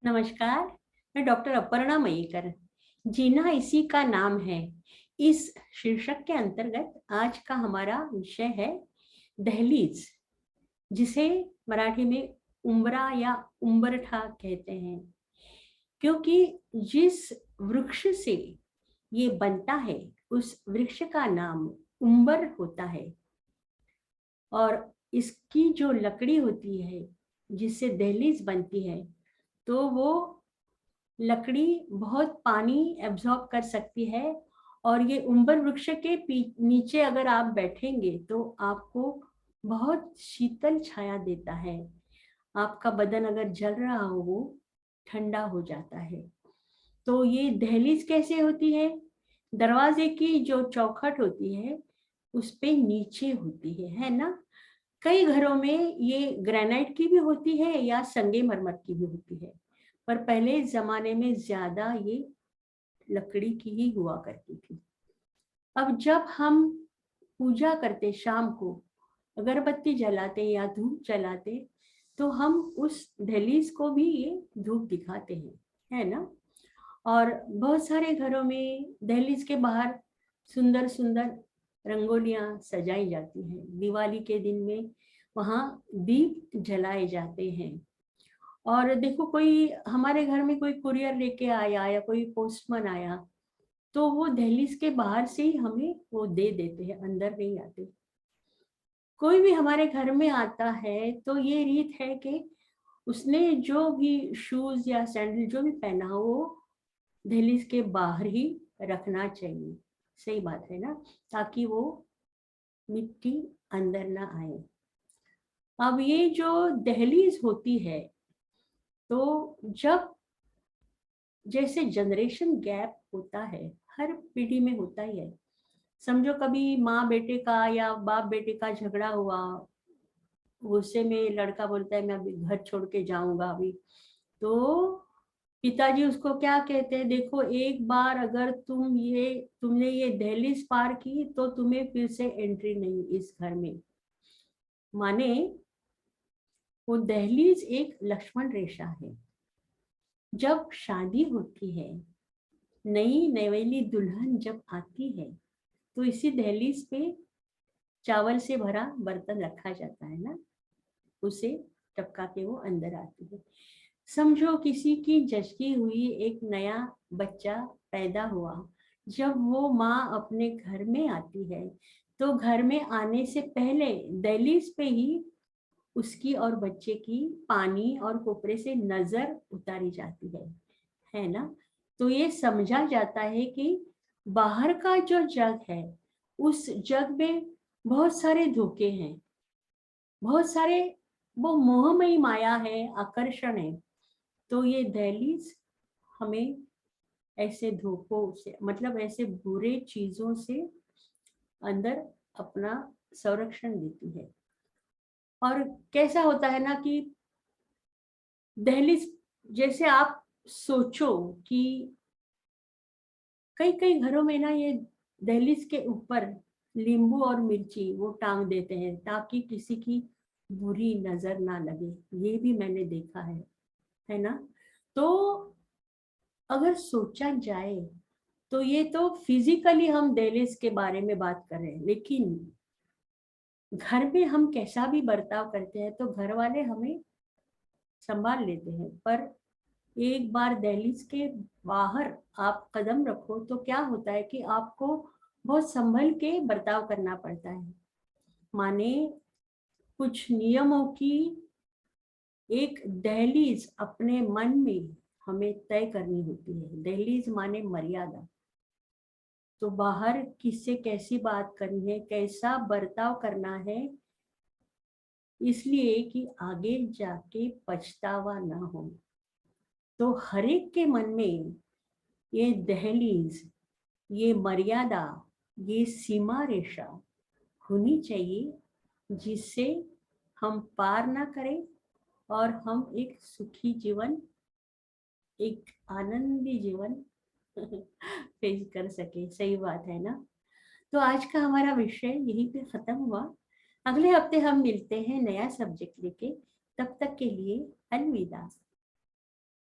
नमस्कार। मैं डॉक्टर अपर्णा मयेकर। जीना इसी का नाम है। इस शीर्षक के अंतर्गत आज का हमारा विषय है दहलीज, जिसे मराठी में उम्बरा या उंबरठा कहते हैं। क्योंकि जिस वृक्ष से ये बनता है उस वृक्ष का नाम उम्बर होता है, और इसकी जो लकड़ी होती है जिससे दहलीज बनती है, तो वो लकड़ी बहुत पानी एब्जॉर्ब कर सकती है। और ये उम्बर वृक्ष के नीचे अगर आप बैठेंगे तो आपको बहुत शीतल छाया देता है। आपका बदन अगर जल रहा हो वो ठंडा हो जाता है। तो ये दहलीज कैसे होती है? दरवाजे की जो चौखट होती है उस पे नीचे होती है ना। कई घरों में ये ग्रेनाइट की भी होती है या संगमरमर की भी होती है, पर पहले जमाने में ज्यादा ये लकड़ी की ही हुआ करती थी। अब जब हम पूजा करते शाम को अगरबत्ती जलाते या धूप जलाते, तो हम उस दहलीज को भी ये धूप दिखाते हैं, है ना। और बहुत सारे घरों में दहलीज के बाहर सुंदर सुंदर रंगोलियां सजाई जाती हैं। दिवाली के दिन में वहाँ दीप जलाए जाते हैं। और देखो, कोई हमारे घर में कोई कुरियर लेके आया या कोई पोस्टमैन आया, तो वो दहलीज के बाहर से ही हमें वो दे देते हैं, अंदर नहीं आते। कोई भी हमारे घर में आता है तो ये रीत है कि उसने जो भी शूज या सैंडल जो भी पहना हो वो दहलीज के बाहर ही रखना चाहिए। सही बात है ना, ताकि वो मिट्टी अंदर ना आए। अब ये जो दहलीज होती है, तो जब जैसे जनरेशन गैप होता है, हर पीढ़ी में होता ही है। समझो कभी माँ बेटे का या बाप बेटे का झगड़ा हुआ, गुस्से में लड़का बोलता है मैं अभी घर छोड़ के जाऊंगा अभी, तो पिताजी उसको क्या कहते हैं, देखो एक बार अगर तुमने ये दहलीज पार की तो तुम्हें फिर से एंट्री नहीं इस घर में। माने वो दहलीज एक लक्ष्मण रेखा है। जब शादी होती है, नई नवेली दुल्हन जब आती है, तो इसी दहलीज पे चावल से भरा बर्तन रखा जाता है ना, उसे टपका के वो अंदर आती है। समझो किसी की जचकी हुई एक नया बच्चा पैदा हुआ, जब वो माँ अपने घर में आती है, तो घर में आने से पहले दहलीज पे ही उसकी और बच्चे की पानी और कोपरे से नजर उतारी जाती है ना। तो ये समझा जाता है कि बाहर का जो जग है, उस जग में बहुत सारे धोखे हैं, बहुत सारे, वो मोहमयी माया है, आकर्षण है। तो ये दहलीज हमें ऐसे धोखों से, मतलब ऐसे बुरे चीजों से अंदर अपना संरक्षण देती है। और कैसा होता है ना कि दहलीज, जैसे आप सोचो कि कई कई घरों में ना ये दहलीज के ऊपर नींबू और मिर्ची वो टांग देते हैं ताकि किसी की बुरी नजर ना लगे। ये भी मैंने देखा है ना। तो अगर सोचा जाए तो ये तो फिजिकली हम दहलीज के बारे में बात कर रहे हैं, लेकिन घर में हम कैसा भी बर्ताव करते हैं तो घर वाले हमें संभाल लेते हैं। पर एक बार दहलीज के बाहर आप कदम रखो तो क्या होता है कि आपको बहुत संभल के बर्ताव करना पड़ता है। माने कुछ नियमों की एक दहलीज अपने मन में हमें तय करनी होती है। दहलीज माने मर्यादा। तो बाहर किससे कैसी बात करनी है, कैसा बर्ताव करना है, इसलिए कि आगे जाके पछतावा ना हो। तो हर एक के मन में ये दहलीज, ये मर्यादा, ये सीमा रेखा होनी चाहिए, जिससे हम पार ना करें और हम एक सुखी जीवन, एक आनंदी जीवन फेस कर सके। सही बात है ना। तो आज का हमारा विषय यहीं पे खत्म हुआ। अगले हफ्ते हम मिलते हैं नया सब्जेक्ट लेके। तब तक के लिए अलविदा।